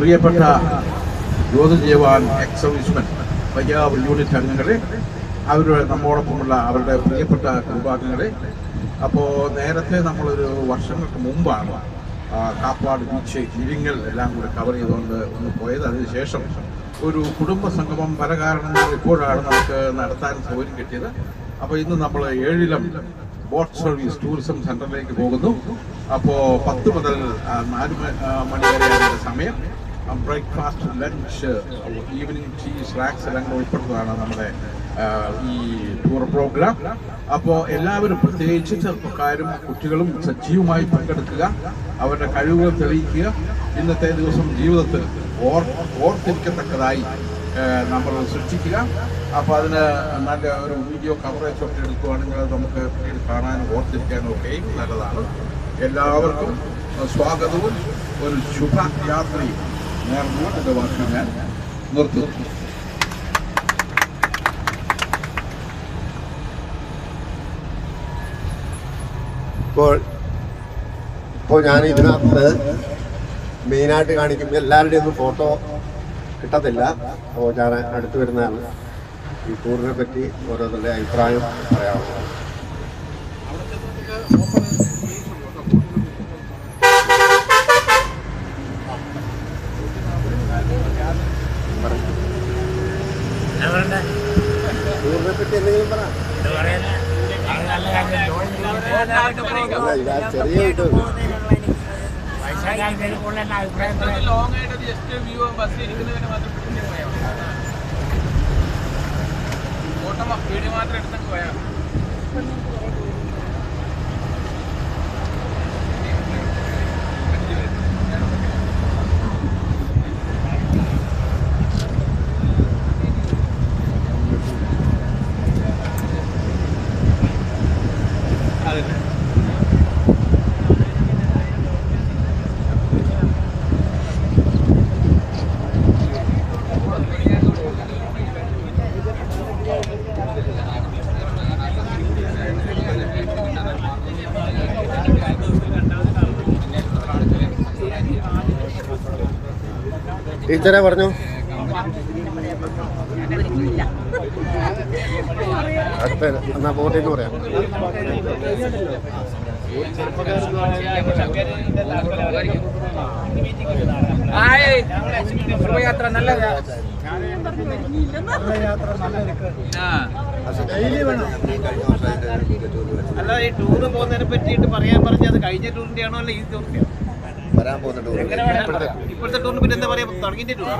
പ്രിയപ്പെട്ട ജ്യോതിജീവാൻ ex servicemen Payyavoor unit അംഗങ്ങളെ, നമ്മോടൊപ്പമുള്ള അവരുടെ പ്രിയപ്പെട്ട കുടുംബാംഗങ്ങളെ. അപ്പോൾ നേരത്തെ നമ്മളൊരു വർഷങ്ങൾക്ക് മുമ്പാണ് കാപ്പാട് ബീച്ച്, ഇരിങ്ങൽ എല്ലാം കൂടെ കവർ ചെയ്തുകൊണ്ട് ഒന്ന് പോയത്. അതിനുശേഷം ഒരു കുടുംബ സംഗമം പല കാരണങ്ങൾ ഇപ്പോഴാണ് നമുക്ക് നടത്താൻ സൗകര്യം കിട്ടിയത്. അപ്പോൾ ഇന്ന് നമ്മൾ ഏഴിലം ബോട്ട് സർവീസ് ടൂറിസം സെന്ററിലേക്ക് പോകുന്നു. അപ്പോൾ 10 മുതൽ 4 മണി വരെയാണ് സമയം. Breakfast, lunch, evening tea, snacks എല്ലാം ഉൾപ്പെടുന്നതാണ് നമ്മുടെ ഈ ടൂർ പ്രോഗ്രാം. അപ്പോൾ എല്ലാവരും, പ്രത്യേകിച്ച് ചെറുപ്പക്കാരും കുട്ടികളും സജീവമായി പങ്കെടുക്കുക, അവരുടെ കഴിവുകൾ തെളിയിക്കുക. ഇന്നത്തെ ദിവസം ജീവിതത്തിൽ ഓർത്തിരിക്കത്തക്കതായി നമ്മൾ സൃഷ്ടിക്കുക. അപ്പോൾ അതിന് നല്ല ഒരു വീഡിയോ കവറേജ് ഒക്കെ എടുക്കുകയാണെങ്കിൽ അത് നമുക്ക് പിന്നീട് കാണാനും ഓർത്തിരിക്കാനും ഒക്കെയും നല്ലതാണ്. എല്ലാവർക്കും സ്വാഗതവും ഒരു ശുഭയാത്രയും നേർന്നു എൻ്റെ വാക്ക് ഞാൻ നിർത്തുന്നു. ഇപ്പോൾ ഞാൻ ഇതിനകത്ത് മെയിനായിട്ട് കാണിക്കുമ്പോൾ എല്ലാവരുടെയും ഒന്നും ഫോട്ടോ കിട്ടത്തില്ല. അപ്പോൾ ഞാൻ അടുത്ത് വരുന്നതാണ് ഈ ടൂറിനെ പറ്റി ഓരോരുത്തരുടെ അഭിപ്രായം പറയാവുന്നത്. ടൂറിനെ പറ്റി എന്തെങ്കിലും പറ. ചെറിയ മാത്രം എടുത്തു പോയാ ടീച്ചറെ പറഞ്ഞു. അടുത്ത എന്നാ പോട്ടേന്ന് പറയാം. യാത്ര നല്ലതാ. അല്ല, ഈ ടൂറ് പോകുന്നതിനെ പറ്റിയിട്ട് പറയാൻ പറഞ്ഞത് കഴിഞ്ഞ ടൂറിന്റെ ആണോ അല്ല ഈ ടൂറിന്റെ വരാൻ പോകുന്ന ടൂർ? ഇപ്പോഴത്തെ ടൂറിന് പിന്നെ എന്താ പറയാ, തുടങ്ങിയിട്ട് ടൂർ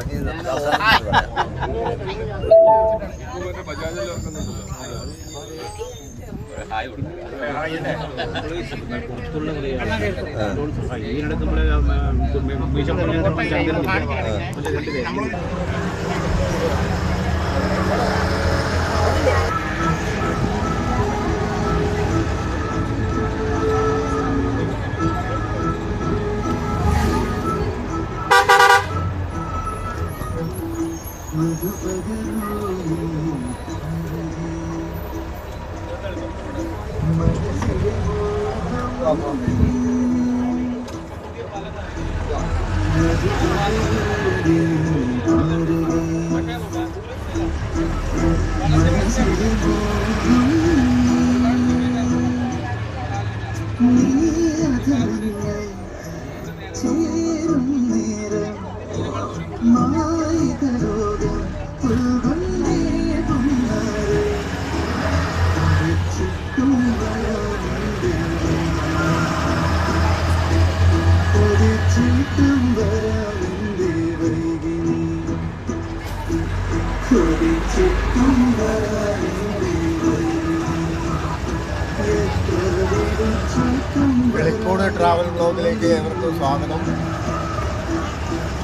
വെളിക്കോട് ട്രാവൽ ബ്ലോഗിലേക്ക് ഏവർക്കും സ്വാഗതം.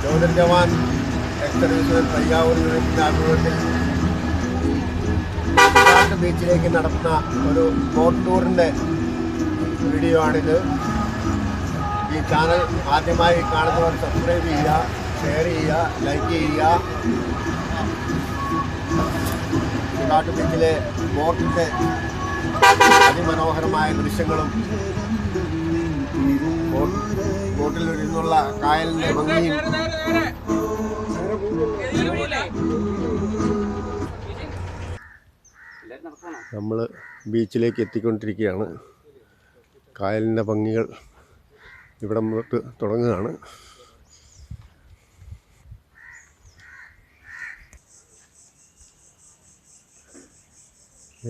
ജ്യോതിർജവാൻ എക്സ് പയ്യാവൂർ യൂണിറ്റിൻ്റെ ആഭിമുഖ്യത്തിൽ ബീച്ചിലേക്ക് നടത്തുന്ന ഒരു ബോട്ട് ടൂറിൻ്റെ വീഡിയോ ആണിത്. ഈ ചാനൽ ആദ്യമായി കാണുന്നവർ സബ്സ്ക്രൈബ് ചെയ്യുക, ഷെയർ ചെയ്യുക, ലൈക്ക് ചെയ്യുക. ചൂടാട്ട് ബീച്ചിലെ ബോട്ടിൻ്റെ അതിമനോഹരമായ ദൃശ്യങ്ങളും ബോട്ടിൽ ഇരുന്നുള്ള കായലിൻ്റെ ഭംഗിയും നമ്മൾ ബീച്ചിലേക്ക് എത്തിക്കൊണ്ടിരിക്കുകയാണ്. കായലിൻ്റെ ഭംഗികൾ ഇവിടെ തൊട്ട് തുടങ്ങുകയാണ്.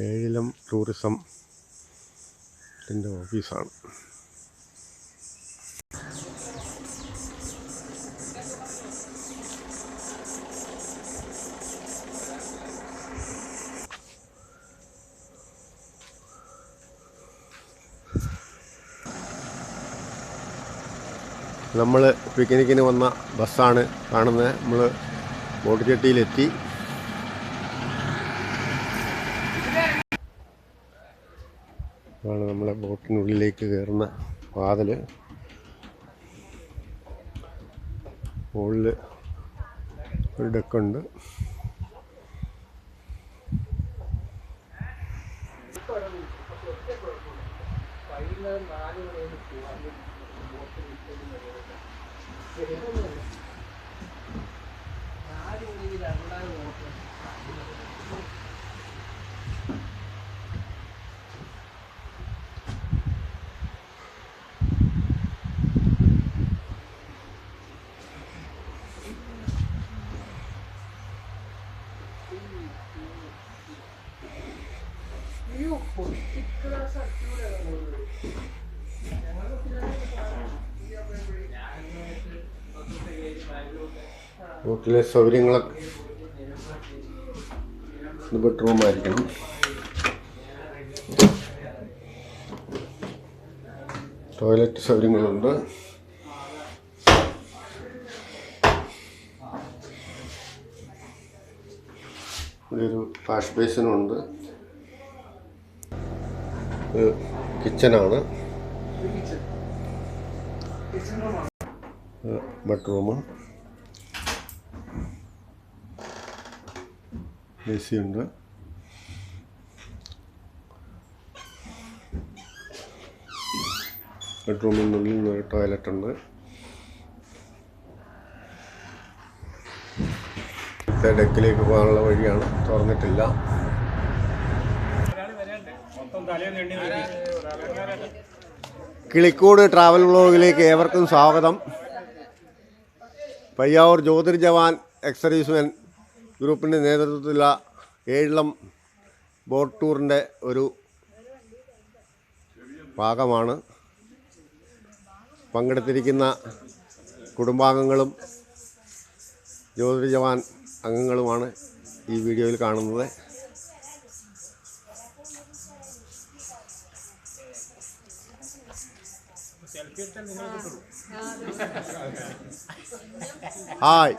ഏഴിലം ടൂറിസത്തിൻ്റെ ഓഫീസാണ്. നമ്മൾ പിക്നിക്കിന് വന്ന ബസ്സാണ് കാണുന്നത്. നമ്മൾ ബോട്ട് ചെട്ടിയിലെത്തി. ആണ് നമ്മളെ ബോട്ടിനുള്ളിലേക്ക് കയറുന്ന വാതിൽ. മുകളിൽ ഒരു ഡെക്കുണ്ട്. ബോട്ടിലെ സൗകര്യങ്ങളൊക്കെ ബെഡ്റൂമായിരിക്കണം. ടോയ്ലറ്റ് സൗകര്യങ്ങളുണ്ട്. ഇവിടെ ഒരു വാഷ് ബേസിനുണ്ട്. കിച്ചനാണ്. ബെഡ്റൂം, AC ഉണ്ട്. ബെഡ്റൂമിനുള്ളിൽ ടോയ്ലറ്റ് ഉണ്ട്. ഡെക്കിലേക്ക് പോകാനുള്ള വഴിയാണ്, തുറന്നിട്ടില്ല. കിളിക്കൂട് ട്രാവൽ വ്ളോഗിലേക്ക് ഏവർക്കും സ്വാഗതം. പയ്യാവൂർ ജ്യോതിർജവാൻ എക്സ് സർവീസ്മെൻ ഗ്രൂപ്പിൻ്റെ നേതൃത്വത്തിലുള്ള ഏഴിലം ബോട്ട് ടൂറിൻ്റെ ഒരു ഭാഗമാണ്. പങ്കെടുത്തിരിക്കുന്ന കുടുംബാംഗങ്ങളും ജ്യോതിർജവാൻ അംഗങ്ങളുമാണ് ഈ വീഡിയോയിൽ കാണുന്നത്. ഹായ്,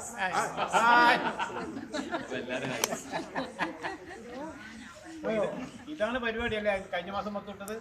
ഇതാണ് പരിപാടി അല്ലേ കഴിഞ്ഞ മാസം മൊത്തം ഇട്ടത്.